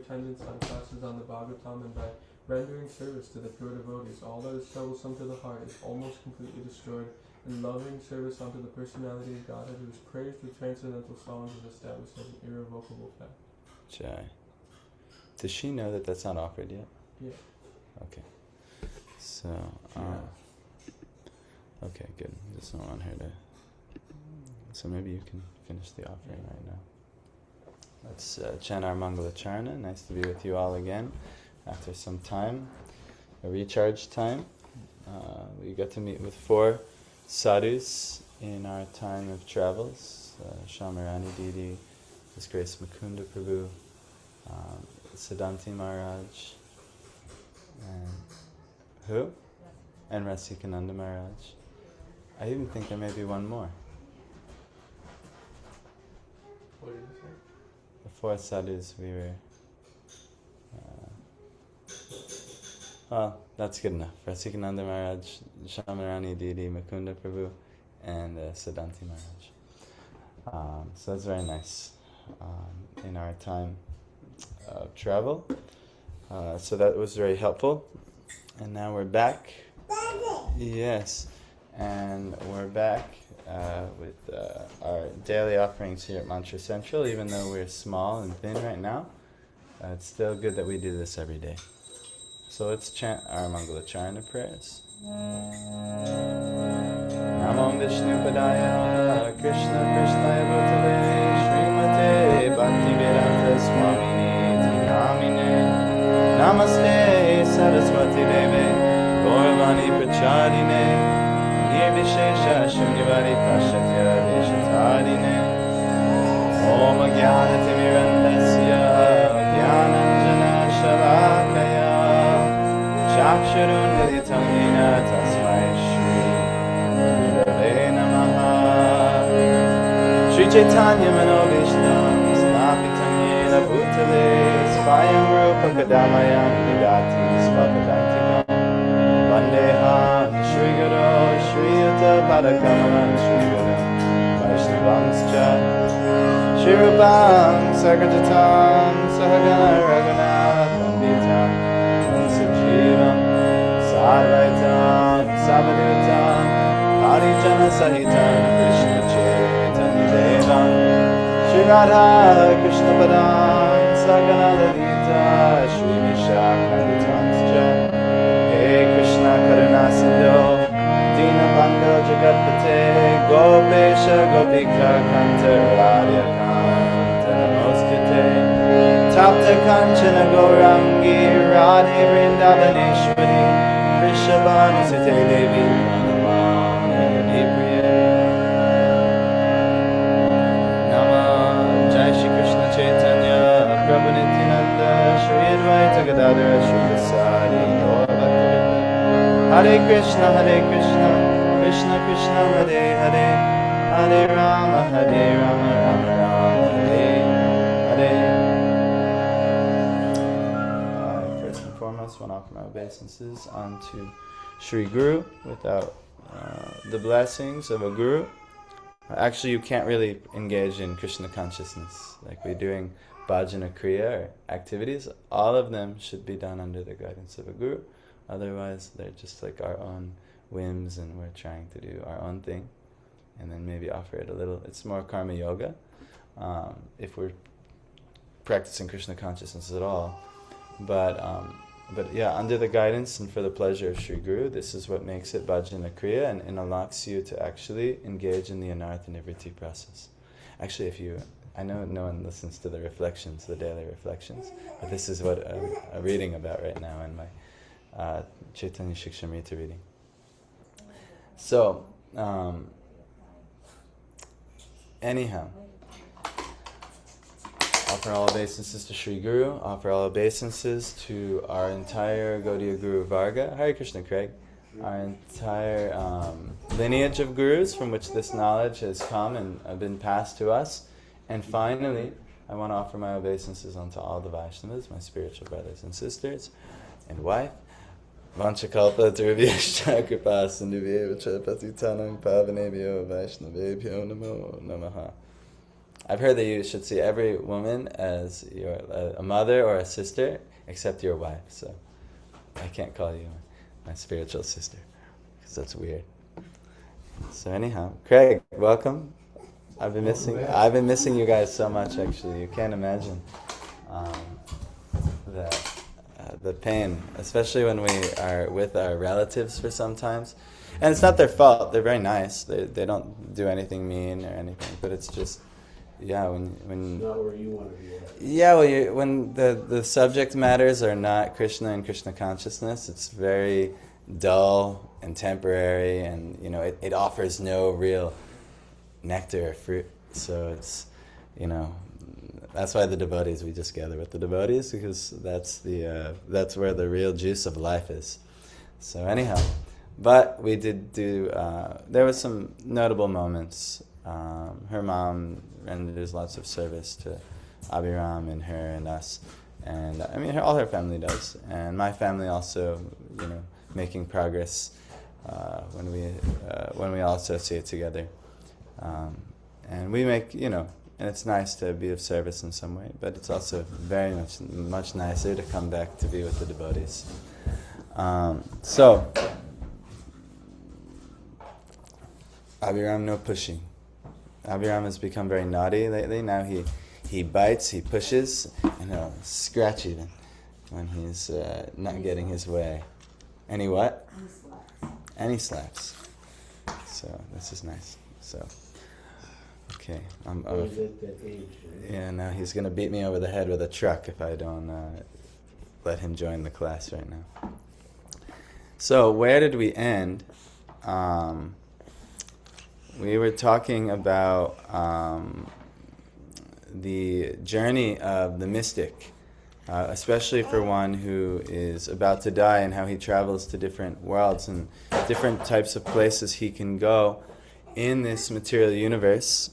attendance on classes on the Bhagavatam and by rendering service to the pure devotees, all that is troublesome to the heart is almost completely destroyed, and loving service unto the personality of Godhead, who is praised with transcendental songs, is established as an irrevocable fact. Jai. Does she know that that's not offered yet? Yeah. Okay. So, okay, good. Just don't want her to... So maybe you can finish the offering right now. Let's chant our Mangala Charana. Nice to be with you all again after some time, a recharge time. We got to meet with 4 sadhus in our time of travels. Shamarani Didi, His Grace Mukunda Prabhu, Siddhanti Maharaj, and who? And Rasikananda Maharaj. I even think there may be one more. What did you say? The 4 sadhus we were... well, that's good enough. Rasikananda Maharaj, Shamarani Didi, Mukunda Prabhu, and Siddhanti Maharaj. So that's very nice in our time of travel. So that was very helpful. And now we're back. Yes. And we're back with our daily offerings here at Mantra Central. Even though we're small and thin right now, it's still good that we do this every day. So let's chant our Mangala Charana prayers. Namo Vishnu Padaya Krishna Krishnaya Bhutale Srimate Bhaktivedanta Swamini Namine Namaste Saraswati Deve Gauravani Prachadine Nirvishesha Shunyavadi Pashatya Deshatadine Om Jnanatimirandasya Jnananjana Shalakaya Chakshurun Militam Yena Tasmai Shri Gurave Namaha Shri Chaitanya Manobishtam Snapitam Yena Bhutale Svayam Rupa Kadamayam Didati Svapadantikam Vandeham Shri Guru Shri Yuta Padakamalam Shri Guru Vaishnavamscha Shri Rupam Sagrajatam Sahagana Raghunath Pandita Jivam Sarvaitam Savadutam Harijana Sahitam Krishna Chaitanya Devam Shri Radha Krishna Padam Sagana Lalita Shri Vishakhanitanscha Hey Krishna Karuna Sindhu Dinabandha Jagatpate Gopesha Gopika Kanta Radha Kanta Namaskate Tapta Kanchana Gaurangi Radhe Vrindavaneshwari Vrishabhanu Sute Devi Pranamami Priya Nama Jai Shri Krishna Chaitanya Prabhu Nityananda Shri Advaita Gadadhara Shri Dasari Gaura Bhaktivedanta Hare Krishna Krishna Krishna Hare Hare Hare Rama Rama Rama Hare Hare. Foremost, want to offer my obeisances unto Sri Guru without the blessings of a Guru. Actually, you can't really engage in Krishna consciousness. Like we're doing bhajana kriya or activities, all of them should be done under the guidance of a Guru. Otherwise, they're just like our own whims and we're trying to do our own thing. And then maybe offer it a little, it's more karma yoga. If we're practicing Krishna consciousness at all. But yeah, under the guidance and for the pleasure of Sri Guru, this is what makes it bhajana kriya and allows you to actually engage in the anartha nivritti process. Actually, I know no one listens to the reflections, the daily reflections, but this is what I'm reading about right now in my Chaitanya Shikshamrita reading. So, anyhow, offer all obeisances to Sri Guru, offer all obeisances to our entire Gaudiya Guru Varga, Hare Krishna Craig, our entire lineage of gurus from which this knowledge has come and been passed to us. And finally, I want to offer my obeisances unto all the Vaishnavas, my spiritual brothers and sisters, and wife. Vanchakalpa Turvyascha Kripa Sindhuvya Patitanam Pavanebhyo Vaishnavebhyo Namo Namaha. I've heard that you should see every woman as a mother or a sister, except your wife. So I can't call you my spiritual sister, because that's weird. So anyhow, Craig, welcome. I've been missing you guys so much. Actually, you can't imagine the pain, especially when we are with our relatives for sometimes. And it's not their fault. They're very nice. They don't do anything mean or anything. But it's just, when It's not where you want to be at. yeah, well, when the subject matters are not Krishna and Krishna consciousness, it's very dull and temporary, and it offers no real nectar or fruit. So it's that's why the devotees, we just gather with the devotees, because that's where the real juice of life is. So anyhow, but we did do there was some notable moments. Her mom renders lots of service to Abhiram and her and us, and I mean all her family does, and my family also, making progress when we all associate together, and we make and it's nice to be of service in some way, but it's also very much nicer to come back to be with the devotees. So Abhiram, no pushing. Abhiram has become very naughty lately. Now he bites, he pushes, and he'll scratch even when he's not getting his way. And he what? And he slaps. So this is nice. So okay, He's at that age. yeah. Now he's gonna beat me over the head with a truck if I don't let him join the class right now. So where did we end? We were talking about the journey of the mystic, especially for one who is about to die, and how he travels to different worlds and different types of places he can go in this material universe.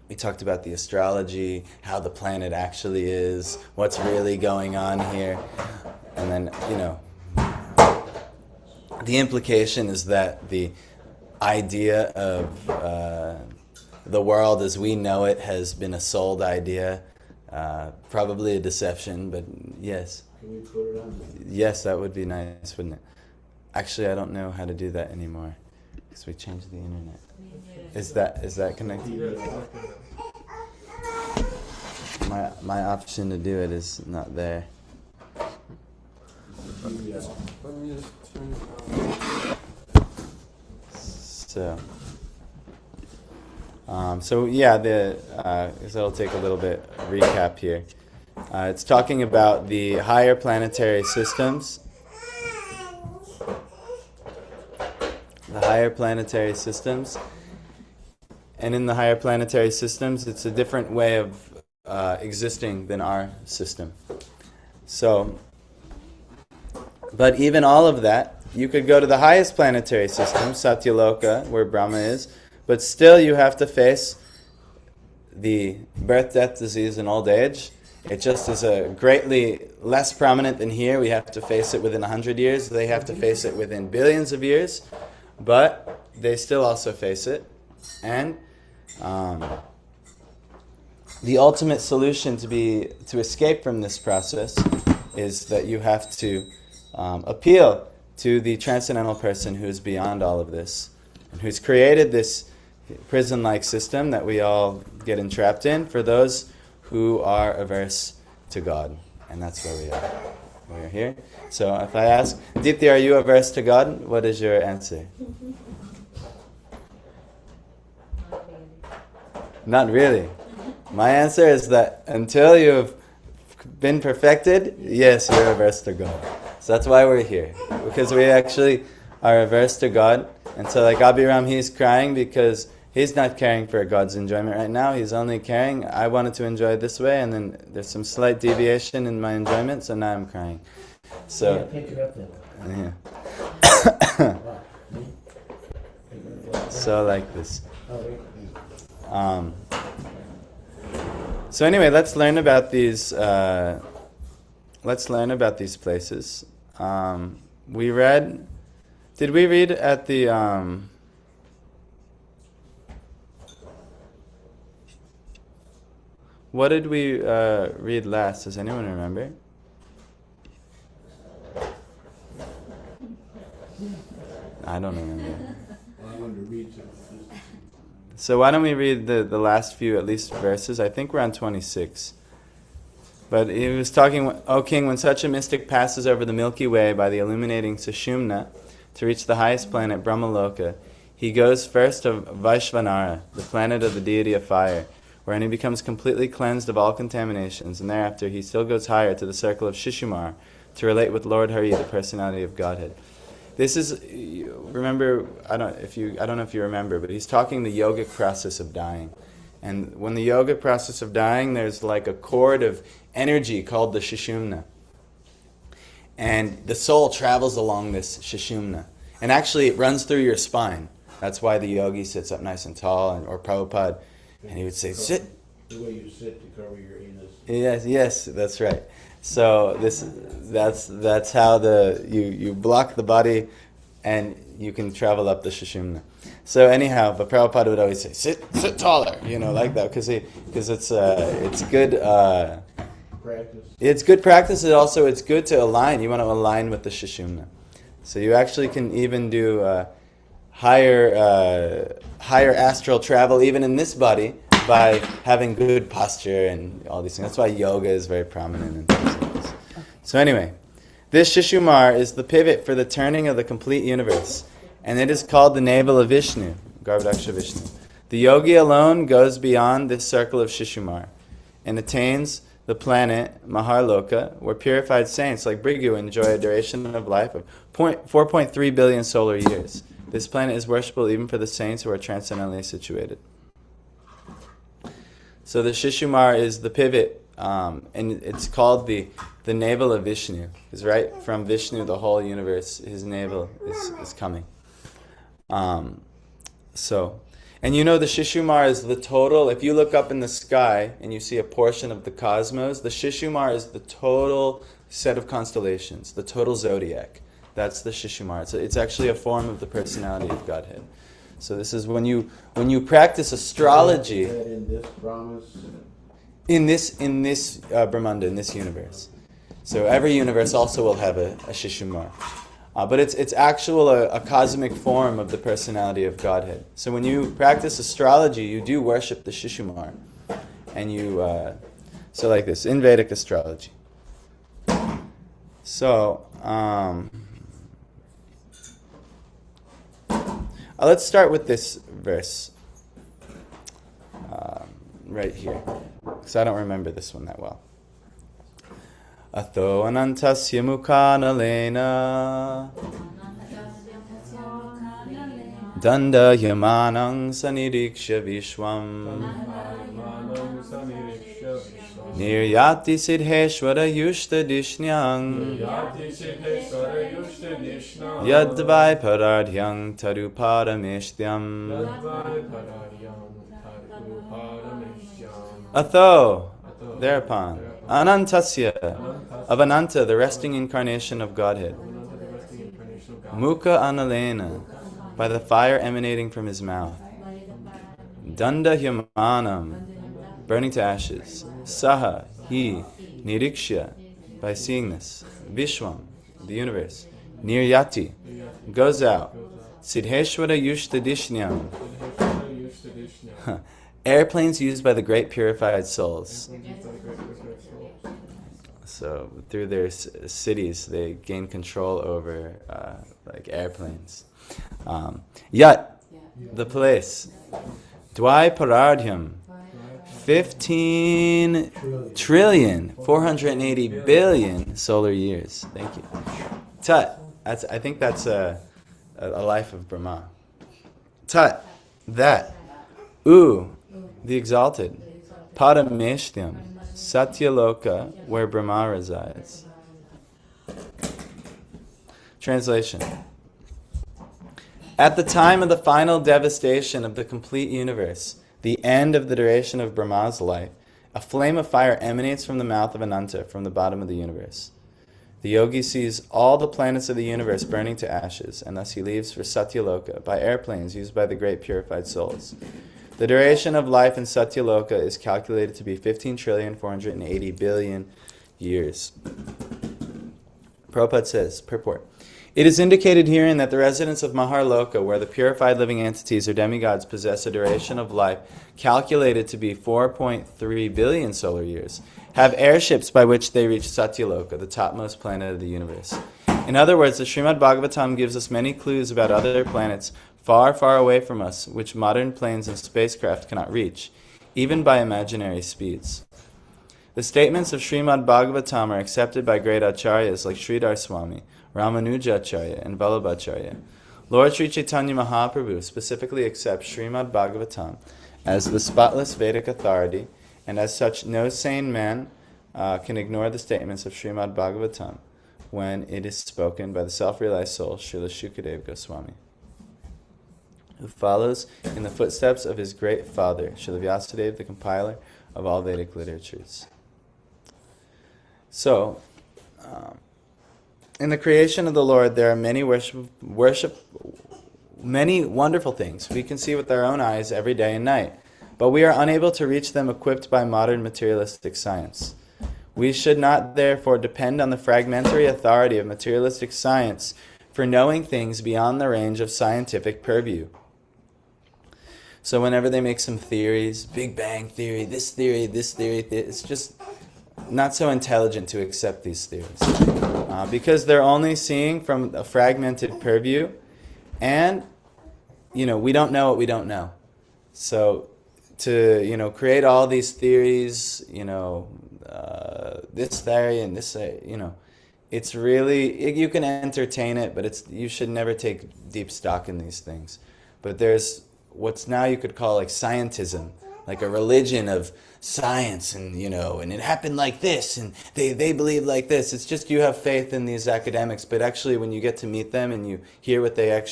We talked about the astrology, how the planet actually is, what's really going on here, and then, the implication is that the idea of the world as we know it has been a sold idea, probably a deception, but yes. Can we put it on? Yes, that would be nice, wouldn't it? Actually, I don't know how to do that anymore, because we changed the internet. Is that connected? My option to do it is not there. Let me just turn So yeah, it'll take a little bit recap here. It's talking about the higher planetary systems. The higher planetary systems. And in the higher planetary systems, it's a different way of existing than our system. So, but even all of that, you could go to the highest planetary system, Satyaloka, where Brahma is, but still you have to face the birth, death, disease, and old age. It just is a greatly less prominent than here. We have to face it within 100 years. They have to face it within billions of years, but they still also face it. And the ultimate solution to escape from this process is that you have to appeal to the transcendental person who is beyond all of this, and who's created this prison-like system that we all get entrapped in for those who are averse to God. And that's where we are. We are here. So if I ask, Deepthi, are you averse to God? What is your answer? Not really. My answer is that until you've been perfected, yes, you're averse to God. So that's why we're here. Because we actually are averse to God. And so like Abhiram, he's crying because he's not caring for God's enjoyment right now. He's only caring, I wanted to enjoy this way, and then there's some slight deviation in my enjoyment, so now I'm crying. So, Yeah, pick it up then. yeah. So like this. Oh, So anyway, let's learn about these. Let's learn about these places. We read. Did we read at the? What did we read last? Does anyone remember? I don't remember. I wanted to read some. So why don't we read the last few, at least, verses? I think we're on 26. But he was talking, O king, when such a mystic passes over the Milky Way by the illuminating Sushumna to reach the highest planet, Brahmaloka, he goes first to Vaishvanara, the planet of the deity of fire, wherein he becomes completely cleansed of all contaminations, and thereafter he still goes higher to the circle of Shishumar to relate with Lord Hari, the personality of Godhead. This is, remember, I don't know if you remember, but he's talking the yogic process of dying. And when the yogic process of dying, there's like a cord of energy called the Shishumna. And the soul travels along this Shishumna. And actually it runs through your spine. That's why the yogi sits up nice and tall, or Prabhupada, and he would say, sit. The way you sit to cover your anus. Yes, that's right. So that's how you block the body and you can travel up the Shishumna. So anyhow, but Prabhupada would always say, sit taller, like that, because it's good Practice. It's good practice, and also it's good to align. You want to align with the Shishumna. So you actually can even do higher astral travel even in this body by having good posture and all these things. That's why yoga is very prominent in things like this. So anyway, this Shishumar is the pivot for the turning of the complete universe, and it is called the navel of Vishnu, Garbhodaksha Vishnu. The yogi alone goes beyond this circle of Shishumar and attains the planet Maharloka, where purified saints like Bhrigu enjoy a duration of life of 4.3 billion solar years. This planet is worshipable even for the saints who are transcendently situated. So the Shishumar is the pivot, and it's called the navel of Vishnu. Because right from Vishnu, the whole universe, his navel is coming. And the Shishumar is the total. If you look up in the sky and you see a portion of the cosmos, the Shishumar is the total set of constellations, the total zodiac. That's the Shishumar. It's actually a form of the personality of Godhead. So this is when you practice astrology. Is that in this promise? In this Brahmanda, in this universe. So every universe also will have a Shishumar. But it's a cosmic form of the personality of Godhead. So when you practice astrology, you do worship the Shishumar. And so like this, in Vedic astrology. So, let's start with this verse right here, because I don't remember this one that well. Atho anantasya mukhanalena danda yamanang saniriksha vishwam niryati siddheshwara yushta dishnyang yadvai paradhyang taruparameshyam. Atho, thereupon, anantasya, of Ananta, the resting incarnation of Godhead. Mukha analena, by the fire emanating from his mouth. Danda hyamanam, burning to ashes. Saha, he, niriksha, by seeing this. Vishwam, the universe. Niryati, goes out. Siddheshwara yushtadishnyam, airplanes used by the great purified souls. So through their cities, they gain control over like airplanes. Yat, the place. Dvai parardhyam, 15 trillion, 480 billion solar years. Thank you. Tat, I think that's a life of Brahma. Tat, that. The exalted. Parameshyam, Satyaloka, where Brahma resides. Translation. At the time of the final devastation of the complete universe, the end of the duration of Brahma's life, a flame of fire emanates from the mouth of Ananta, from the bottom of the universe. The yogi sees all the planets of the universe burning to ashes, and thus he leaves for Satyaloka by airplanes used by the great purified souls. The duration of life in Satyaloka is calculated to be 15,480,000,000,000 years. Prabhupada says, purport, it is indicated herein that the residents of Maharloka, where the purified living entities or demigods possess a duration of life calculated to be 4.3 billion solar years, have airships by which they reach Satyaloka, the topmost planet of the universe. In other words, the Srimad Bhagavatam gives us many clues about other planets far, far away from us, which modern planes and spacecraft cannot reach, even by imaginary speeds. The statements of Srimad Bhagavatam are accepted by great acharyas like Sridhar Swami, Ramanujacharya, and Vallabhacharya. Lord Sri Chaitanya Mahaprabhu specifically accepts Srimad Bhagavatam as the spotless Vedic authority, and as such, no sane man can ignore the statements of Srimad Bhagavatam when it is spoken by the self-realized soul, Srila Shukadeva Goswami, who follows in the footsteps of his great father, Srila Vyasadeva, the compiler of all Vedic literatures. So, in the creation of the Lord, there are many many wonderful things we can see with our own eyes every day and night, but we are unable to reach them equipped by modern materialistic science. We should not therefore depend on the fragmentary authority of materialistic science for knowing things beyond the range of scientific purview. So whenever they make some theories, Big Bang theory, it's just not so intelligent to accept these theories. Because they're only seeing from a fragmented purview, and, we don't know what we don't know. So to, create all these theories, this theory and this, it's really, you can entertain it, but you should never take deep stock in these things. But there's what's now you could call like scientism, like a religion of science, and and it happened like this, and they believe like this. It's just you have faith in these academics, but actually when you get to meet them and you hear what they're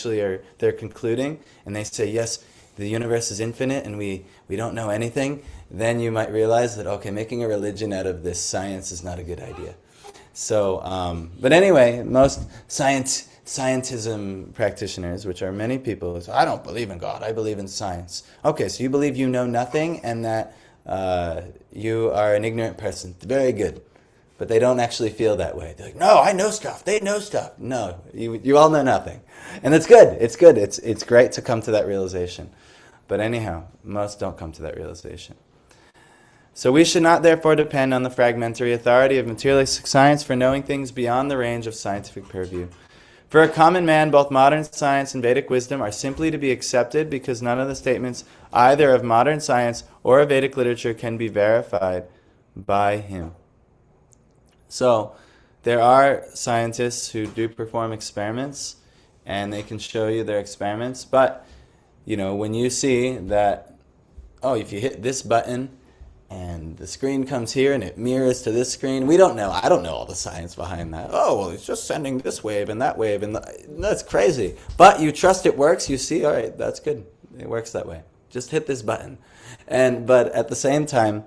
concluding, and they say, yes, the universe is infinite and we don't know anything, then you might realize that, okay, making a religion out of this science is not a good idea. So, but anyway, most scientism practitioners, which are many people, say, I don't believe in God, I believe in science. Okay, so you believe you know nothing and that you are an ignorant person. Very good. But they don't actually feel that way. They're like, no, I know stuff. They know stuff. No, you all know nothing. And it's good. It's good. It's great to come to that realization. But anyhow, most don't come to that realization. So we should not therefore depend on the fragmentary authority of materialistic science for knowing things beyond the range of scientific purview. For a common man, both modern science and Vedic wisdom are simply to be accepted because none of the statements either of modern science or of Vedic literature can be verified by him. So there are scientists who do perform experiments and they can show you their experiments, but when you see that, if you hit this button and the screen comes here and it mirrors to this screen, I don't know all the science behind that. It's just sending this wave and that wave, and that's crazy. But you trust it works, you see, all right, that's good. It works that way. Just hit this button. But at the same time,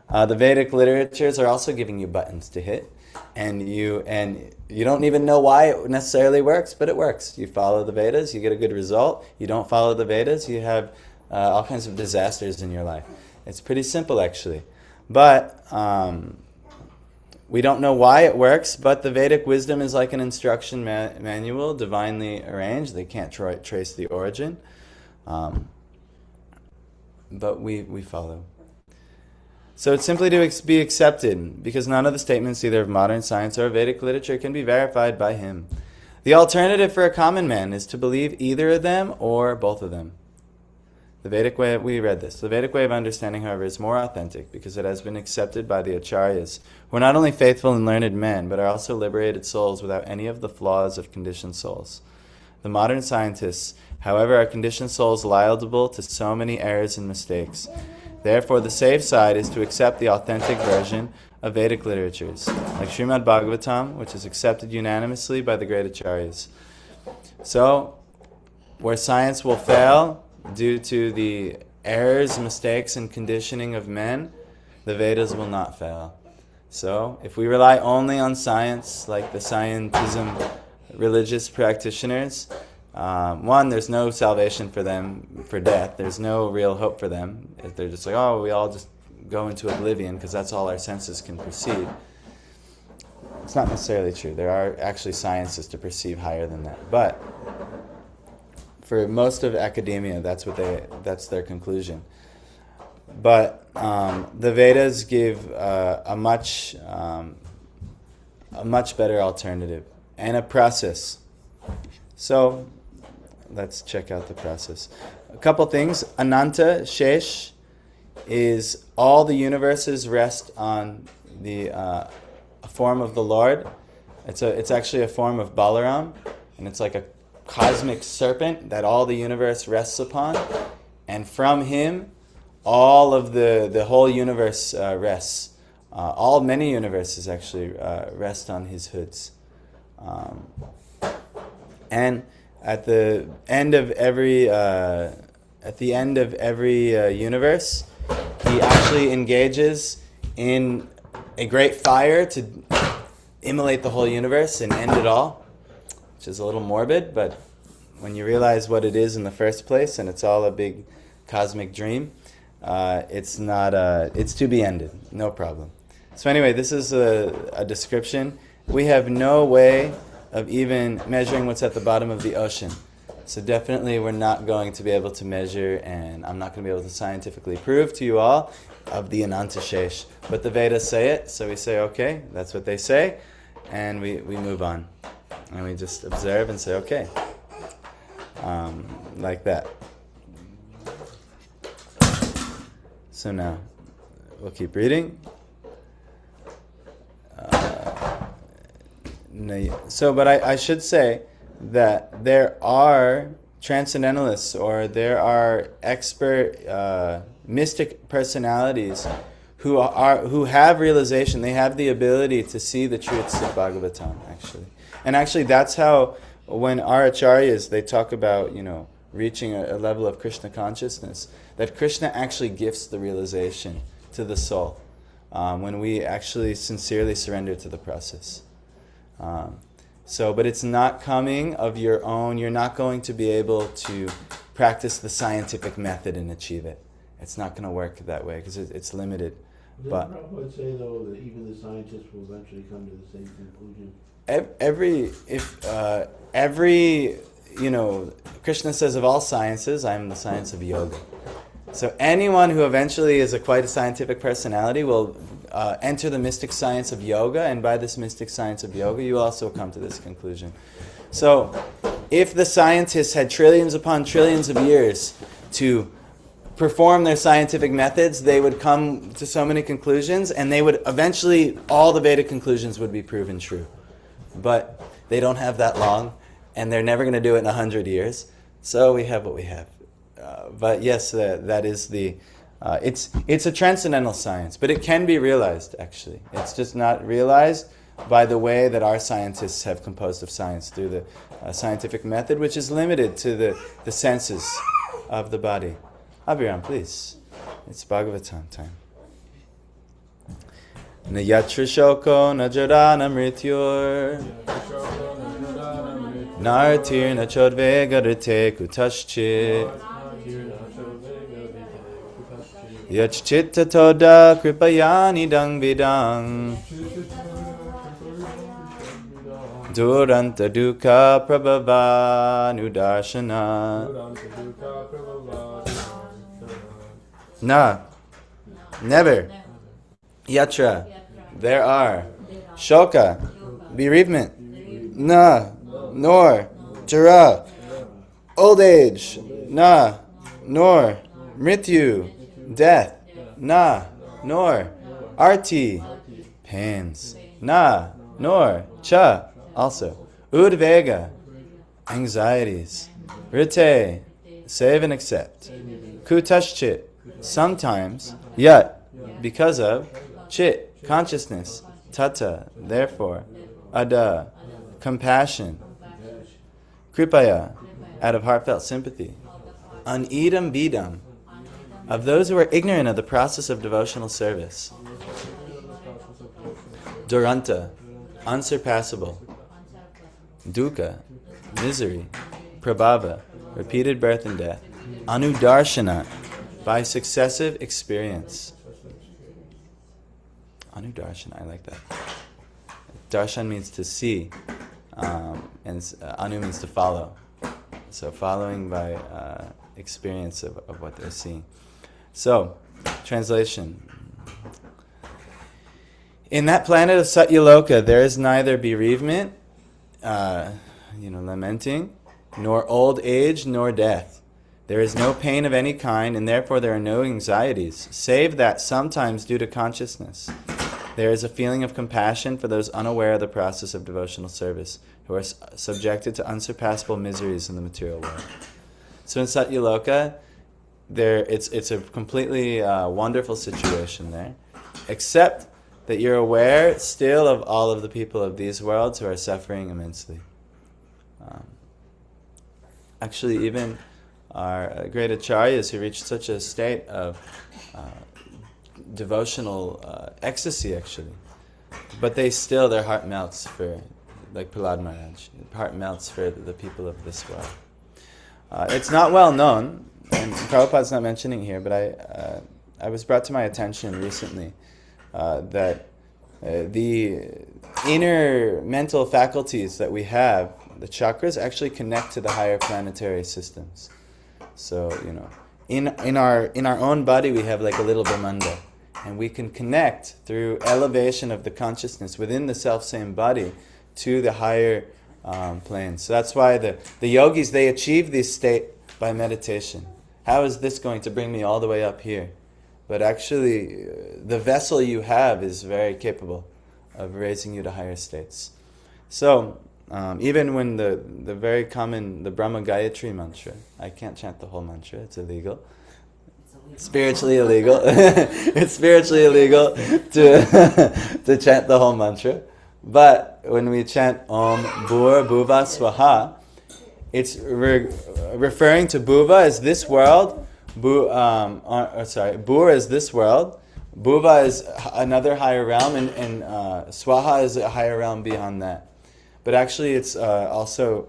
the Vedic literatures are also giving you buttons to hit, and you don't even know why it necessarily works, but it works. You follow the Vedas, you get a good result. You don't follow the Vedas, you have all kinds of disasters in your life. It's pretty simple, actually. But we don't know why it works, but the Vedic wisdom is like an instruction manual, divinely arranged. They can't trace the origin. But we follow. So it's simply to be accepted, because none of the statements either of modern science or Vedic literature can be verified by him. The alternative for a common man is to believe either of them or both of them. The Vedic way, we read this. The Vedic way of understanding, however, is more authentic because it has been accepted by the acharyas, who are not only faithful and learned men, but are also liberated souls without any of the flaws of conditioned souls. The modern scientists, however, are conditioned souls liable to so many errors and mistakes. Therefore, the safe side is to accept the authentic version of Vedic literatures, like Srimad Bhagavatam, which is accepted unanimously by the great acharyas. So, where science will fail due to the errors, mistakes, and conditioning of men, the Vedas will not fail. So, if we rely only on science, like the scientism religious practitioners, One, there's no salvation for them for death. There's no real hope for them. If they're just like, oh, we all just go into oblivion because that's all our senses can perceive. It's not necessarily true. There are actually sciences to perceive higher than that. But for most of academia, that's their conclusion. But the Vedas give a much better alternative and a process. So let's check out the process. A couple things. Ananta Shesh is all the universes rest on the a form of the Lord. It's actually a form of Balaram, and it's like a cosmic serpent that all the universe rests upon, and from him all of the whole universe rests. Many universes actually rest on his hoods. And at the end of every universe, he actually engages in a great fire to immolate the whole universe and end it all, which is a little morbid, but when you realize what it is in the first place, and it's all a big cosmic dream, it's to be ended, no problem. So anyway, this is a description. We have no way of even measuring what's at the bottom of the ocean. So definitely we're not going to be able to measure, and I'm not going to be able to scientifically prove to you all of the Ananta Shesh. But the Vedas say it, so we say, okay, that's what they say, and we move on. And we just observe and say, okay. Like that. So now, we'll keep reading. But I should say that there are transcendentalists, or there are expert mystic personalities who have realization. They have the ability to see the truths of Bhagavatam, actually. And actually, that's how, when our acharyas, they talk about, reaching a level of Krishna consciousness, that Krishna actually gifts the realization to the soul when we actually sincerely surrender to the process. But it's not coming of your own. You're not going to be able to practice the scientific method and achieve it. It's not going to work that way because it's limited. Did Prabhupada say, though, that even the scientists will eventually come to the same conclusion? Krishna says, of all sciences, I am the science of yoga. So anyone who eventually is quite a scientific personality will enter the mystic science of yoga, and by this mystic science of yoga, you also come to this conclusion. So if the scientists had trillions upon trillions of years to perform their scientific methods, they would come to so many conclusions, and they would eventually, all the Vedic conclusions would be proven true. But they don't have that long, and they're never going to do it in 100 years. So we have what we have. But yes, that is it's a transcendental science, but it can be realized, actually. It's just not realized by the way that our scientists have composed of science, through the scientific method, which is limited to the senses of the body. Abhiram, please. It's Bhagavatam time. Na yatra shoko na jara na mrityur nartir na chodve garite kutaschit yachchitta toda kripayani dang vidang duranta dukkha prabhava nudarshana. Na, never. Yatra, there are. Shoka, bereavement. Na, nor. Jara, old age. Na, nor. Mrityu, death. Na, nor. Arti, pains. Na, nor. Cha, also. Udvega, anxieties. Rite, save and accept. Kutaschit, sometimes. Yat, because of. Chit, consciousness. Tata, therefore. Ada, compassion. Kripaya, out of heartfelt sympathy. Anidam bidam, of those who are ignorant of the process of devotional service. Duranta, unsurpassable. Dukkha, misery. prabhava, repeated birth and death, anudarshana, by successive experience. Anudarshana, I like that. Darshan means to see, and anu means to follow. So following by experience of what they're seeing. So, translation. In that planet of Satyaloka, there is neither bereavement, lamenting, nor old age, nor death. There is no pain of any kind, and therefore there are no anxieties, save that sometimes due to consciousness, there is a feeling of compassion for those unaware of the process of devotional service, who are subjected to unsurpassable miseries in the material world. So in Satyaloka, it's a completely wonderful situation there, except that you're aware still of all of the people of these worlds who are suffering immensely. Actually, even our great acharyas who reached such a state of devotional ecstasy, actually, but their heart melts for, like Prahlad Maharaj, heart melts for the people of this world. It's not well known, and Prabhupada's not mentioning here, but I was brought to my attention recently that the inner mental faculties that we have, the chakras, actually connect to the higher planetary systems. So, in our own body we have like a little Brahmanda, and we can connect through elevation of the consciousness within the self-same body to the higher planes. So that's why the yogis, they achieve this state by meditation. How is this going to bring me all the way up here? But actually, the vessel you have is very capable of raising you to higher states. So, even when the very common, the Brahma Gayatri mantra, I can't chant the whole mantra, it's illegal. Spiritually illegal. It's spiritually illegal to chant the whole mantra. But when we chant Om Bhur Bhuva Swaha, it's referring to Bhuva as this world, Bhur is this world, Bhuva is another higher realm, and Swaha is a higher realm beyond that. But actually it's also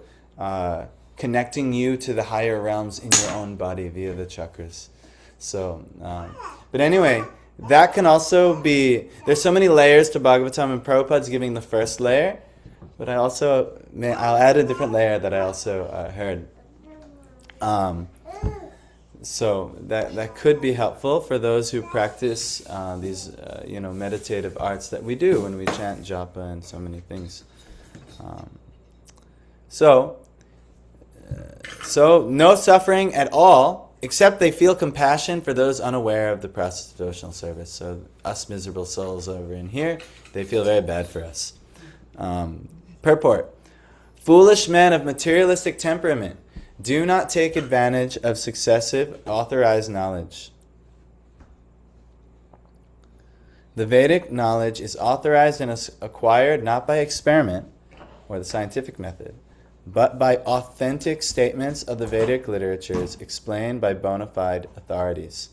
connecting you to the higher realms in your own body via the chakras. So, but anyway, that can also be, there's so many layers to Bhagavatam, and Prabhupada's giving the first layer, but I'll add a different layer that I also heard. So that could be helpful for those who practice these meditative arts that we do when we chant japa and so many things. So no suffering at all, except they feel compassion for those unaware of the process of devotional service. So us miserable souls over in here, they feel very bad for us. Purport. Foolish men of materialistic temperament, do not take advantage of successive authorized knowledge. The Vedic knowledge is authorized and acquired not by experiment or the scientific method, but by authentic statements of the Vedic literatures explained by bona fide authorities.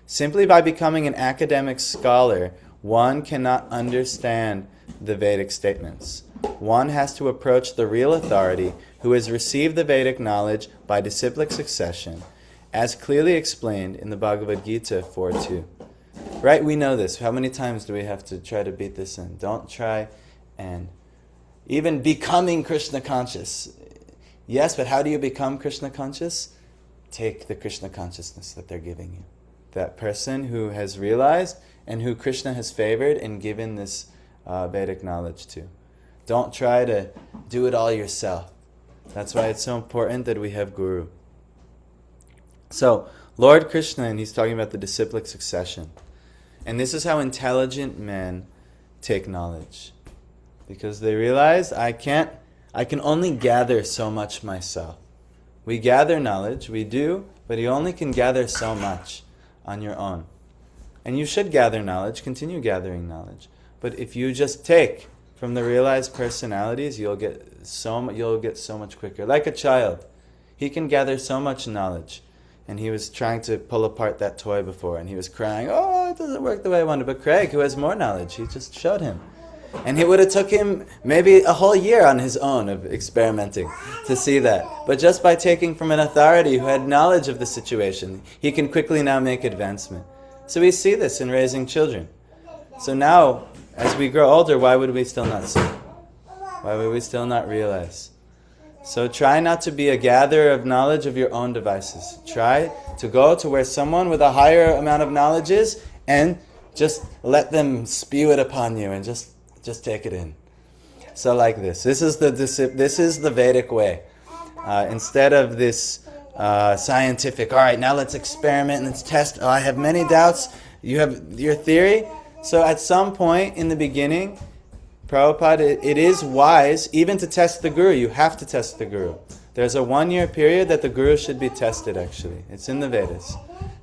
Simply by becoming an academic scholar, one cannot understand the Vedic statements. One has to approach the real authority who has received the Vedic knowledge by disciplic succession, as clearly explained in the Bhagavad Gita 4.2. Right, we know this. How many times do we have to try to beat this in? Don't try and even becoming Krishna conscious. Yes, but how do you become Krishna conscious? Take the Krishna consciousness that they're giving you. That person who has realized and who Krishna has favored and given this Vedic knowledge to. Don't try to do it all yourself. That's why it's so important that we have Guru. So, Lord Krishna, and he's talking about the disciplic succession. And this is how intelligent men take knowledge. Because they realize, I can only gather so much myself. We gather knowledge, we do, but you only can gather so much on your own. And you should gather knowledge, continue gathering knowledge. But if you just take from the realized personalities, you'll get so much quicker. Like a child, he can gather so much knowledge. And he was trying to pull apart that toy before, and he was crying, oh, it doesn't work the way I wanted. But Craig, who has more knowledge, he just showed him. And it would have took him maybe a whole year on his own of experimenting to see that. But just by taking from an authority who had knowledge of the situation, he can quickly now make advancement. So we see this in raising children. So now, as we grow older, why would we still not see? Why would we still not realize? So try not to be a gatherer of knowledge of your own devices. Try to go to where someone with a higher amount of knowledge is and just let them spew it upon you and just take it in. So like this. This is the Vedic way. Instead of this scientific, all right, now let's experiment and let's test. Oh, I have many doubts. You have your theory. So at some point in the beginning, Prabhupada, it is wise even to test the Guru. You have to test the Guru. There's a 1-year period that the Guru should be tested actually. It's in the Vedas,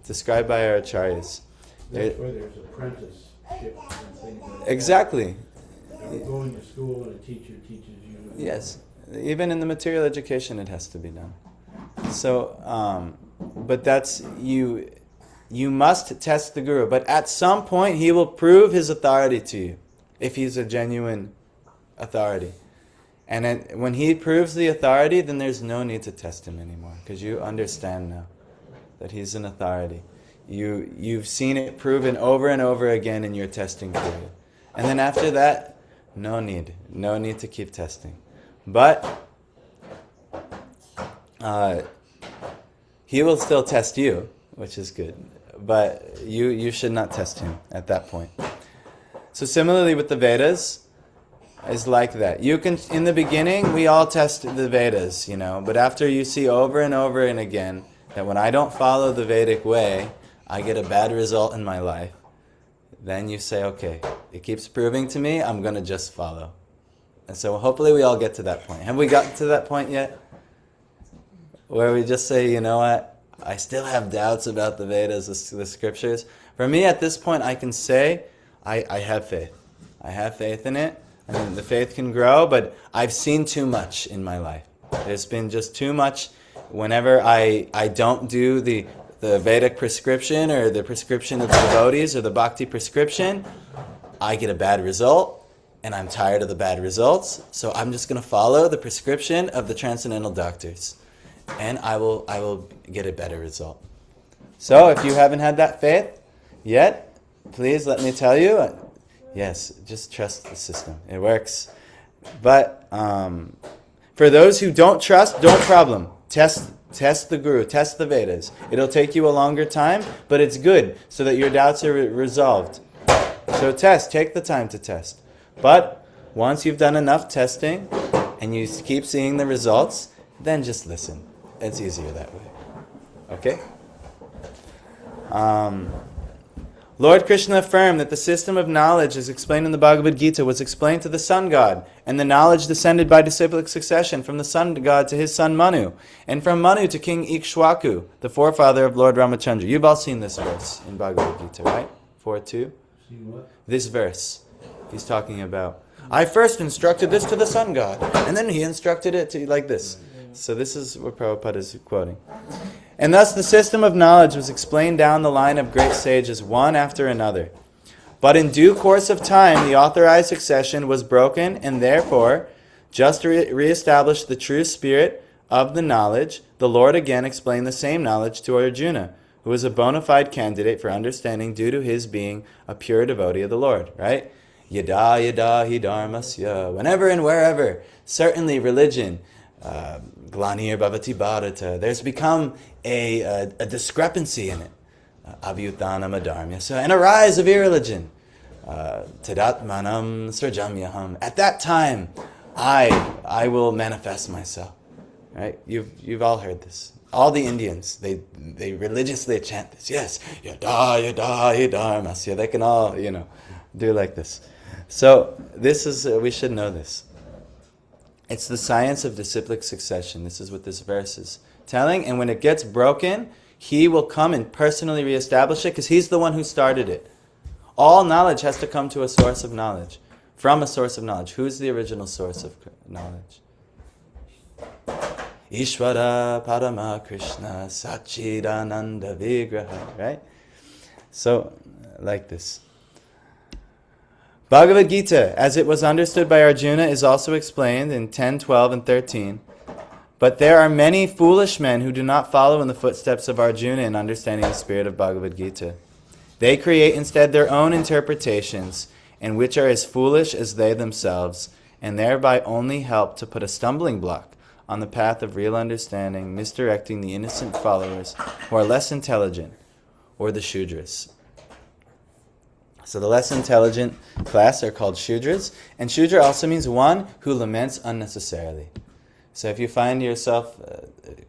described by our acharyas. That's where there's apprenticeship and things like that. Exactly. You're going to school and a teacher teaches you. Yes. Even in the material education it has to be done. So, but that's, you must test the Guru. But at some point he will prove his authority to you, if he's a genuine authority. And when he proves the authority, then there's no need to test him anymore, because you understand now that he's an authority. You've seen it proven over and over again in your testing period. And then after that, no need to keep testing. But he will still test you, which is good. But you should not test him at that point. So similarly with the Vedas, is like that. You can, in the beginning, we all test the Vedas, but after you see over and over and again that when I don't follow the Vedic way, I get a bad result in my life, then you say, okay, it keeps proving to me, I'm going to just follow. And so hopefully we all get to that point. Have we gotten to that point yet? Where we just say, you know what, I still have doubts about the Vedas, the scriptures. For me, at this point, I can say, I have faith. I have faith in it. And the faith can grow, but I've seen too much in my life. There's been just too much. Whenever I don't do the Vedic prescription or the prescription of the devotees or the bhakti prescription, I get a bad result, and I'm tired of the bad results. So I'm just going to follow the prescription of the transcendental doctors, and I will get a better result. So if you haven't had that faith yet, please let me tell you, yes, just trust the system. It works. But for those who don't trust, don't problem. Test the Guru, test the Vedas. It'll take you a longer time, but it's good so that your doubts are resolved. So take the time to test. But once you've done enough testing and you keep seeing the results, then just listen. It's easier that way. Okay? Lord Krishna affirmed that the system of knowledge as explained in the Bhagavad Gita was explained to the sun god, and the knowledge descended by disciplic succession from the sun god to his son Manu, and from Manu to King Ikshwaku, the forefather of Lord Ramachandra. You've all seen this verse in Bhagavad Gita, right? 4.2. See what? This verse, he's talking about, I first instructed this to the sun god, and then he instructed it to like this. So this is what Prabhupada is quoting. And thus the system of knowledge was explained down the line of great sages, one after another. But in due course of time, the authorized succession was broken, and therefore, just to reestablish the true spirit of the knowledge, the Lord again explained the same knowledge to Arjuna, who was a bona fide candidate for understanding due to his being a pure devotee of the Lord, right? Yada yada hi dharmasya, whenever and wherever, certainly religion, Glanir Bhavati Bharata, there's become a discrepancy in it. Abhyutanam adharmya. So, and a rise of irreligion. Tadatmanam srajamyaham. At that time, I will manifest myself. Right? You've all heard this. All the Indians, they religiously chant this. Yes, yada yada yadharmasya. They can all, do like this. So this is we should know this. It's the science of disciplic succession. This is what this verse is telling. And when it gets broken, he will come and personally reestablish it, because he's the one who started it. All knowledge has to come to a source of knowledge, from a source of knowledge. Who's the original source of knowledge? Ishvara Parama Krishna Sachidananda Vigraha, right? So, like this. Bhagavad Gita, as it was understood by Arjuna, is also explained in 10, 12, and 13. But there are many foolish men who do not follow in the footsteps of Arjuna in understanding the spirit of Bhagavad Gita. They create instead their own interpretations, and which are as foolish as they themselves, and thereby only help to put a stumbling block on the path of real understanding, misdirecting the innocent followers who are less intelligent, or the Shudras. So the less intelligent class are called Shudras, and Shudra also means one who laments unnecessarily. So if you find yourself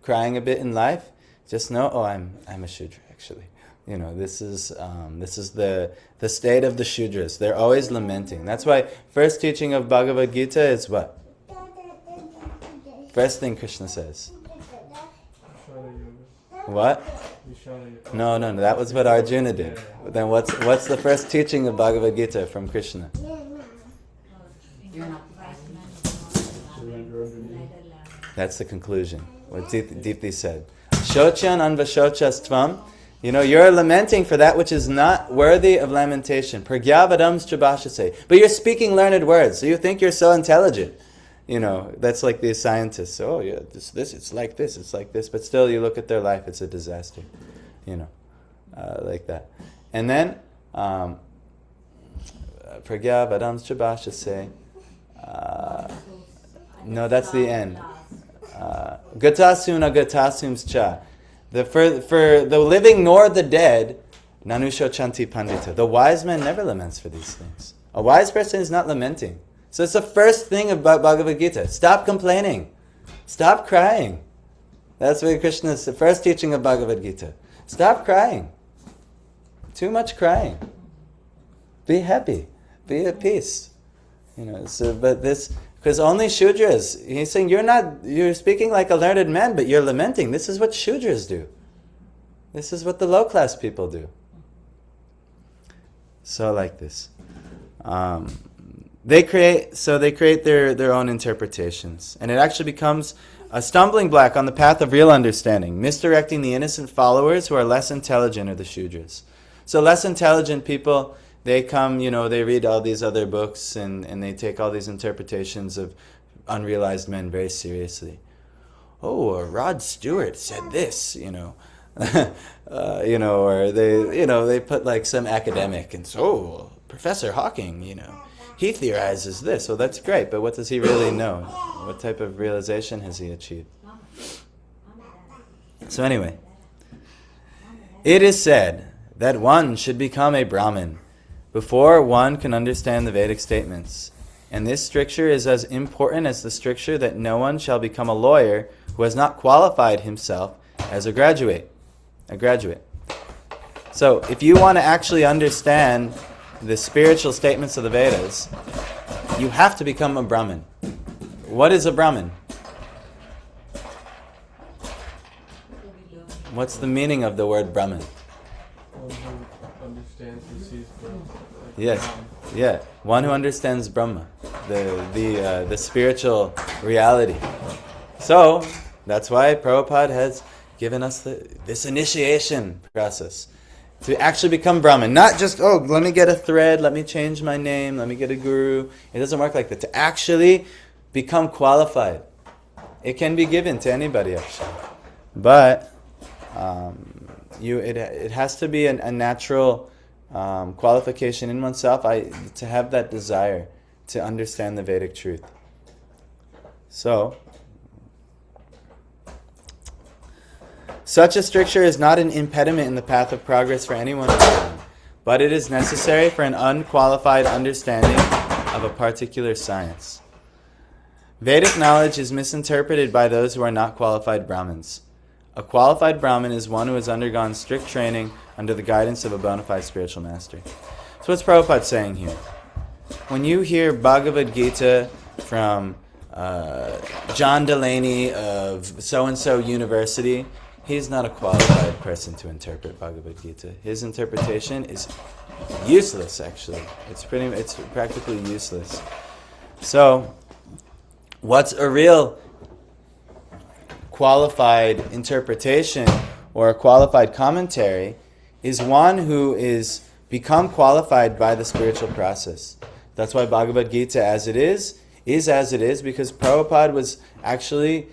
crying a bit in life, just know, oh, I'm a Shudra actually. You know, this is the state of the Shudras. They're always lamenting. That's why first teaching of Bhagavad Gita is what? First thing Krishna says. What? No, that was what Arjuna did. But then what's the first teaching of Bhagavad Gita from Krishna? That's the conclusion. What Deepthi said. Shochan anvashochas tvam. You know, you're lamenting for that which is not worthy of lamentation. Pragyavadam strabhashase. But you're speaking learned words, so you think you're so intelligent. You know, that's like these scientists. Oh, yeah, this, it's like this, it's like this. But still, you look at their life, it's a disaster. You know, like that. And then, Pragyavadam strabhashase. No, that's the end. Gatasuna gatasums cha. For the living nor the dead, nanusho chanti pandita. The wise man never laments for these things. A wise person is not lamenting. So it's the first thing about Bhagavad Gita. Stop complaining. Stop crying. That's what Krishna's the first teaching of Bhagavad Gita. Stop crying. Too much crying. Be happy. Be at peace. You know. So, but this. Because only Shudras, he's saying you're speaking like a learned man, but you're lamenting. This is what Shudras do. This is what the low-class people do. So like this. They create their own interpretations. And it actually becomes a stumbling block on the path of real understanding, misdirecting the innocent followers who are less intelligent, or the Shudras. So less intelligent people, they come, you know, they read all these other books and they take all these interpretations of unrealized men very seriously. Oh, Rod Stewart said this, you know. You know, or they put like some academic and so Professor Hawking, you know, he theorizes this. Well, that's great, but what does he really know? What type of realization has he achieved? So anyway, it is said that one should become a Brahmin before one can understand the Vedic statements. And this stricture is as important as the stricture that no one shall become a lawyer who has not qualified himself as a graduate. So, if you want to actually understand the spiritual statements of the Vedas, you have to become a Brahmin. What is a Brahmin? What's the meaning of the word Brahmin? One who understands and sees Brahma. Yes, yeah. One who understands Brahma, the spiritual reality. So that's why Prabhupada has given us this initiation process to actually become Brahmin. Not just, oh, let me get a thread, let me change my name, let me get a guru. It doesn't work like that. To actually become qualified, it can be given to anybody actually, but it has to be a natural qualification in oneself, to have that desire to understand the Vedic truth. So, such a stricture is not an impediment in the path of progress for anyone, but it is necessary for an unqualified understanding of a particular science. Vedic knowledge is misinterpreted by those who are not qualified Brahmins. A qualified Brahmin is one who has undergone strict training under the guidance of a bona fide spiritual master. So what's Prabhupada saying here? When you hear Bhagavad Gita from John Delaney of so-and-so university, he's not a qualified person to interpret Bhagavad Gita. His interpretation is useless, actually. It's practically useless. So, what's a real qualified interpretation or a qualified commentary is one who is become qualified by the spiritual process. That's why Bhagavad Gita as it is as it is, because Prabhupada was actually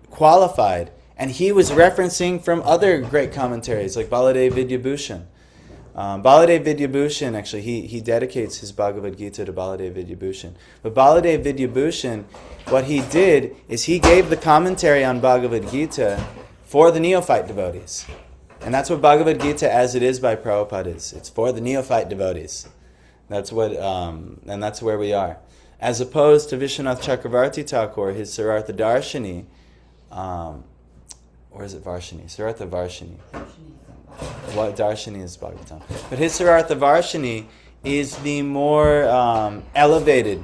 qualified. And he was referencing from other great commentaries like Baladev Vidyabhushan. Baladev Vidyabhushan, actually, he dedicates his Bhagavad Gita to Baladev Vidyabhushan. But Baladev Vidyabhushan, what he did is he gave the commentary on Bhagavad Gita for the neophyte devotees. And that's what Bhagavad Gita as it is by Prabhupada is. It's for the neophyte devotees. That's what, and that's where we are. As opposed to Vishwanath Chakravarti Thakur, his Sarartha Darshini, or is it Varshini? Sarartha Varshini. What Darshini is Bhagavatam. But his Sarartha Varshini is the more elevated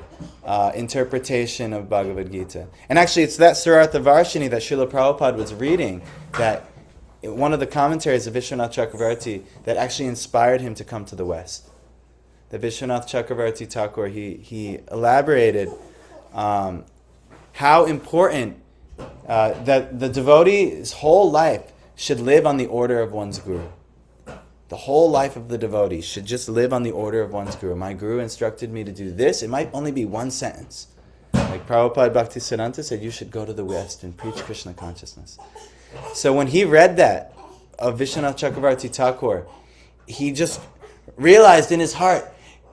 interpretation of Bhagavad Gita. And actually it's that Sarartha Varshini that Srila Prabhupada was reading, that one of the commentaries of Vishwanath Chakravarti that actually inspired him to come to the West. The Vishwanath Chakravarti Thakur, he elaborated how important that the devotee's whole life should live on the order of one's guru. The whole life of the devotee should just live on the order of one's guru. My guru instructed me to do this. It might only be one sentence. Like Prabhupada Bhaktisiddhanta said, you should go to the West and preach Krishna consciousness. So when he read that of Vishwanath Chakravarti Thakur, he just realized in his heart,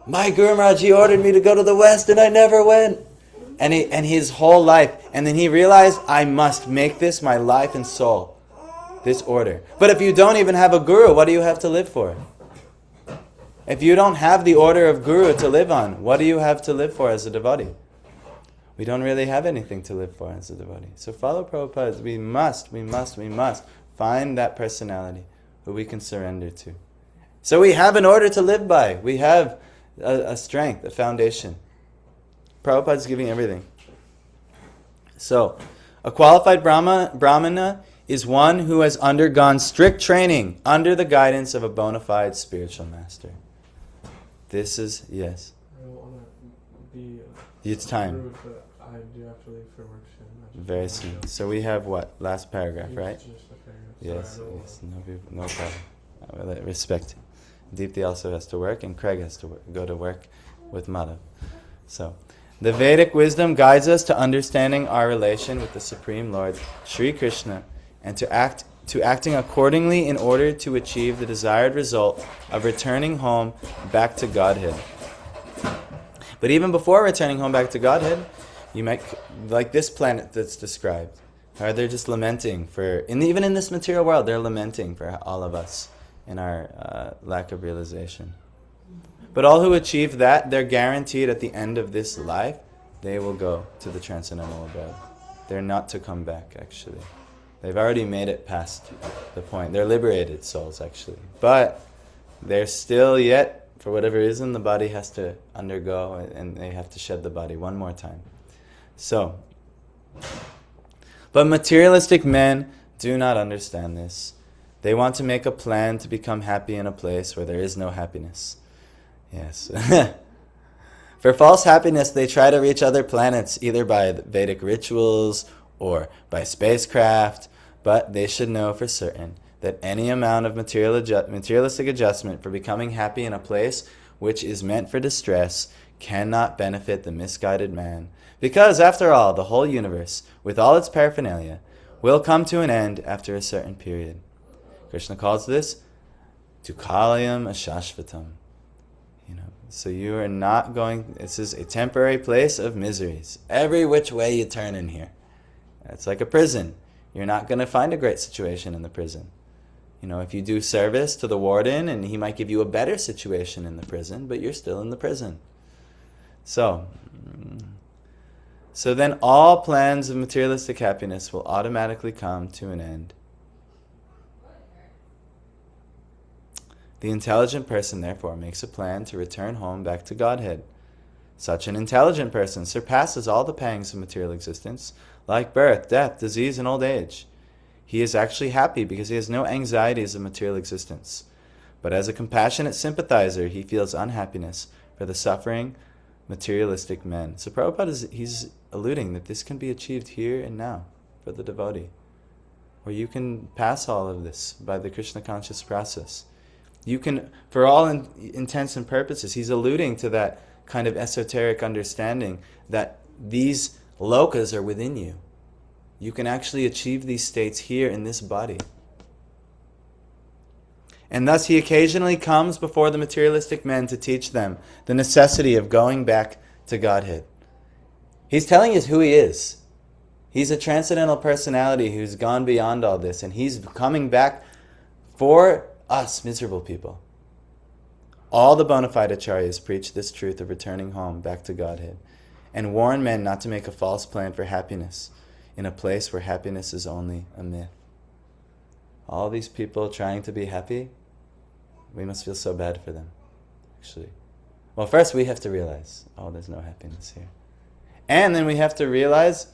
my Guru Maharaj, he ordered me to go to the West and I never went. And his whole life. And then he realized, I must make this my life and soul. This order. But if you don't even have a guru, what do you have to live for? If you don't have the order of guru to live on, what do you have to live for as a devotee? We don't really have anything to live for as a devotee. So follow Prabhupada. We must find that personality who we can surrender to. So we have an order to live by. We have a strength, a foundation. Prabhupada is giving everything. So, a qualified Brahmana is one who has undergone strict training under the guidance of a bona fide spiritual master. This is, yes. I don't want to be It's time. rude, but I do have to leave for work soon. Very soon. So we have what? Last paragraph, right? Just a paragraph. Sorry, Yes. No problem. Respect. Deepthi also has to work, and Craig has to go to work with Madhav. So, the Vedic wisdom guides us to understanding our relation with the Supreme Lord, Sri Krishna, and to acting accordingly in order to achieve the desired result of returning home back to Godhead. But even before returning home back to Godhead, you might, like this planet that's described, they're just lamenting for, even in this material world, they're lamenting for all of us in our lack of realization. But all who achieve that, they're guaranteed at the end of this life, they will go to the transcendental abode. They're not to come back, actually. They've already made it past the point. They're liberated souls, actually. But they're still yet, for whatever reason, the body has to undergo, and they have to shed the body one more time. So, but materialistic men do not understand this. They want to make a plan to become happy in a place where there is no happiness. Yes. For false happiness, they try to reach other planets, either by Vedic rituals or by spacecraft, but they should know for certain that any amount of materialistic adjustment for becoming happy in a place which is meant for distress cannot benefit the misguided man. Because, after all, the whole universe, with all its paraphernalia, will come to an end after a certain period. Krishna calls this Dukkhalayam Ashashvatam. So you are not going, this is a temporary place of miseries. Every which way you turn in here. It's like a prison. You're not going to find a great situation in the prison. If you do service to the warden, and he might give you a better situation in the prison, but you're still in the prison. So then all plans of materialistic happiness will automatically come to an end. The intelligent person, therefore, makes a plan to return home back to Godhead. Such an intelligent person surpasses all the pangs of material existence, like birth, death, disease, and old age. He is actually happy because he has no anxieties of material existence. But as a compassionate sympathizer, he feels unhappiness for the suffering materialistic men. So Prabhupada he's alluding that this can be achieved here and now for the devotee. Or you can pass all of this by the Krishna conscious process. You can, for all intents and purposes, he's alluding to that kind of esoteric understanding that these lokas are within you. You can actually achieve these states here in this body. And thus he occasionally comes before the materialistic men to teach them the necessity of going back to Godhead. He's telling us who he is. He's a transcendental personality who's gone beyond all this, and he's coming back for us miserable people. All the bona fide acharyas preach this truth of returning home back to Godhead and warn men not to make a false plan for happiness in a place where happiness is only a myth. All these people trying to be happy, we must feel so bad for them, actually. Well, first we have to realize, there's no happiness here. And then we have to realize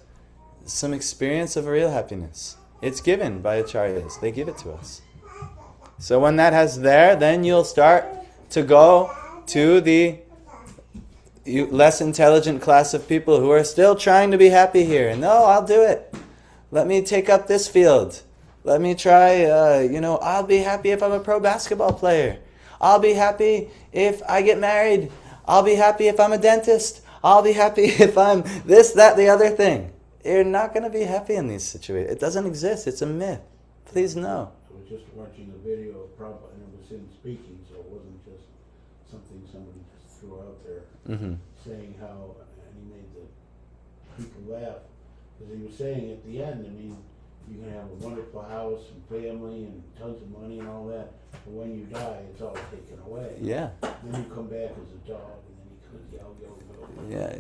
some experience of a real happiness. It's given by acharyas. They give it to us. So when that has there, then you'll start to go to the less intelligent class of people who are still trying to be happy here. And no, I'll do it. Let me take up this field. Let me try, I'll be happy if I'm a pro basketball player. I'll be happy if I get married. I'll be happy if I'm a dentist. I'll be happy if I'm this, that, the other thing. You're not going to be happy in these situations. It doesn't exist. It's a myth. Please know. I was just watching a video of Prabhupada, and it was him speaking, so it wasn't just something somebody just threw out there, saying how, and he made the people laugh, because he was saying at the end, you're going to have a wonderful house and family and tons of money and all that, but when you die, it's all taken away. Yeah. Then you come back as a dog, and then he goes, yo. Yeah.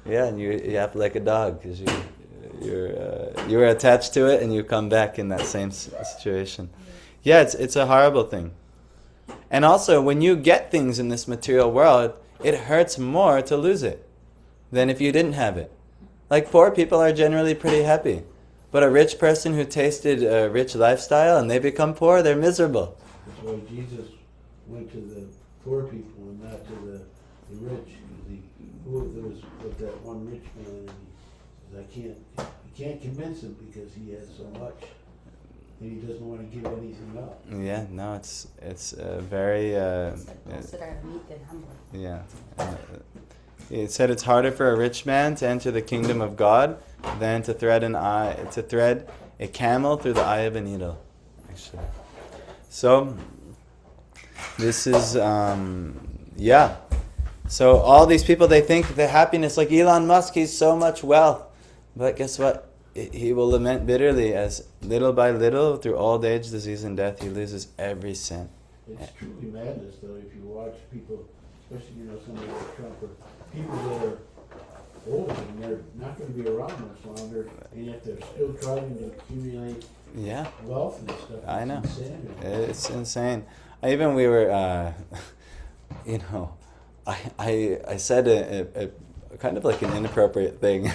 Yeah, and you have like a dog, because you're attached to it, and you come back in that same situation. Yeah, it's a horrible thing. And also, when you get things in this material world, it hurts more to lose it than if you didn't have it. Like, poor people are generally pretty happy. But a rich person who tasted a rich lifestyle and they become poor, they're miserable. That's why Jesus went to the poor people and not to the rich. There was with that one rich man, and he says, you can't convince him because he has so much, and he doesn't want to give anything up. Yeah, no, it's very. Yeah. It said it's harder for a rich man to enter the kingdom of God than to thread a camel through the eye of a needle, actually. So this is So all these people, they think the happiness, like Elon Musk, he's so much wealth, but guess what? He will lament bitterly as little by little, through old age, disease, and death, he loses every cent. It's truly madness, though, if you watch people, especially somebody like Trump, or people that are old and they're not going to be around much longer, and yet they're still trying to accumulate wealth and stuff. I know. Insanity. It's insane. We were, I said a kind of like an inappropriate thing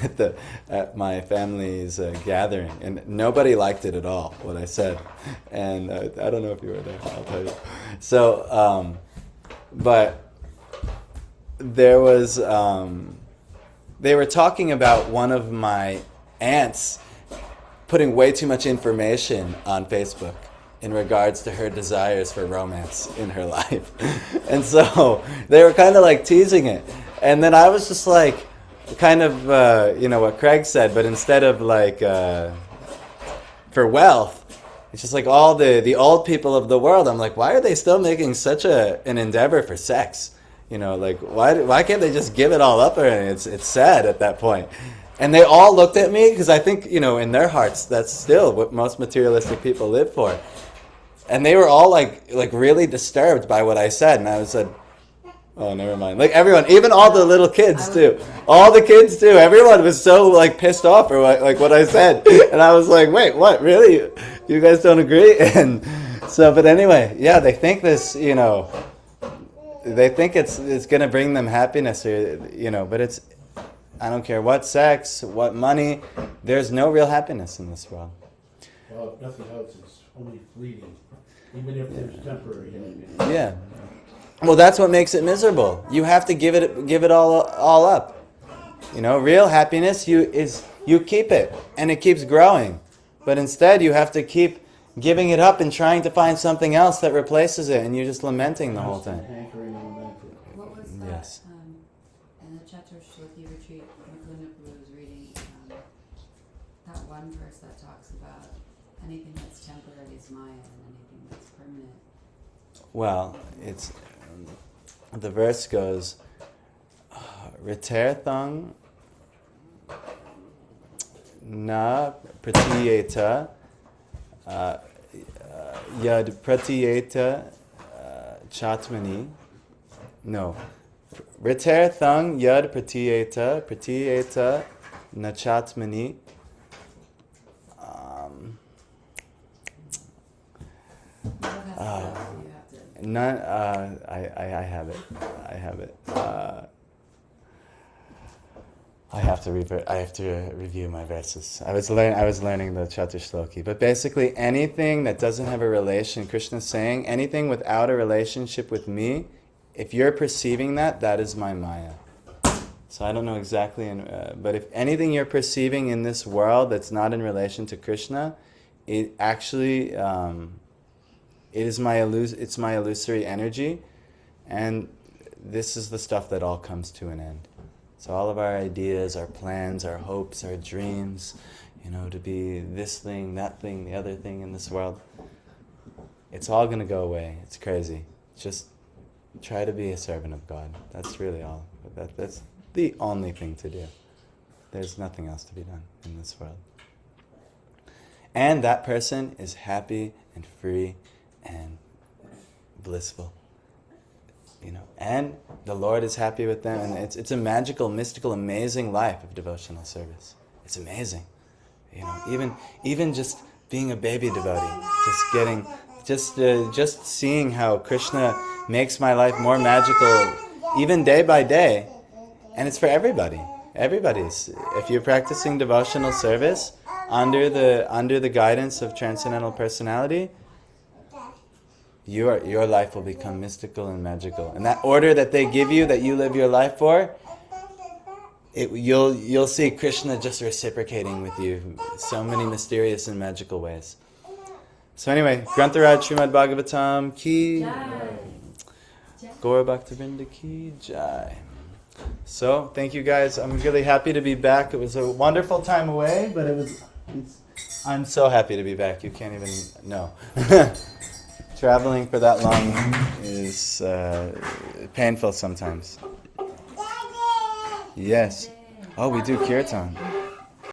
at my family's gathering, and nobody liked it at all, what I said. And I don't know if you were there, I'll tell you. So, but there was, they were talking about one of my aunts putting way too much information on Facebook in regards to her desires for romance in her life. And so they were kind of like teasing it. And then I was just like, kind of, what Craig said, but instead of like, for wealth, it's just like all the old people of the world. I'm like, why are they still making such an endeavor for sex? Why can't they just give it all up? It's sad at that point. And they all looked at me, because I think, in their hearts, that's still what most materialistic people live for. And they were all like really disturbed by what I said. And I said, oh, never mind. Like everyone, even all the little kids too. All the kids too. Everyone was so like pissed off for what I said. And I was like, wait, what? Really? You guys don't agree? And so, but anyway, yeah, they think this, they think it's going to bring them happiness, but it's, I don't care what sex, what money, there's no real happiness in this world. Well, if nothing else, it's only fleeting, even if there's temporary happiness. Yeah. Well, that's what makes it miserable. You have to give it all up. Real happiness, you keep it, and it keeps growing. But instead, you have to keep giving it up and trying to find something else that replaces it, and you're just lamenting the whole time. Hankering and lamenting. What was the Yes. In the Chatur Shloki retreat, Mukunda Prabhu was reading that one verse that talks about anything that's temporary is Maya and anything that's permanent. Well, it's the verse goes, Ritarthang na pratiyeta yad pratiyeta chatmani. No. Ritarthang yad pratiyeta na chatmani. None. I have it. I have it. I have to review my verses. I was learning the Chatur Shloki. But basically, anything that doesn't have a relation, Krishna's saying, anything without a relationship with me, if you're perceiving that, that is my Maya. So I don't know exactly, but if anything you're perceiving in this world that's not in relation to Krishna, it actually it's my illusory energy, and this is the stuff that all comes to an end. So all of our ideas, our plans, our hopes, our dreams, to be this thing, that thing, the other thing in this world, it's all going to go away. It's crazy. Just try to be a servant of God. That's really all. That's the only thing to do. There's nothing else to be done in this world. And that person is happy and free and blissful. And the Lord is happy with them, and it's a magical, mystical, amazing life of devotional service. It's amazing. Even just being a baby devotee, just seeing how Krishna makes my life more magical, even day by day, and it's for everybody. Everybody's. If you're practicing devotional service under the guidance of Transcendental Personality, your life will become mystical and magical. And that order that they give you, that you live your life for, you'll see Krishna just reciprocating with you so many mysterious and magical ways. So anyway, Grantharaj Srimad Bhagavatam ki Jai. Gaura Bhaktivinoda ki Jai. So, thank you guys. I'm really happy to be back. It was a wonderful time away, but I'm so happy to be back. You can't even know. Traveling for that long is painful sometimes. Yes. Oh, we do kirtan.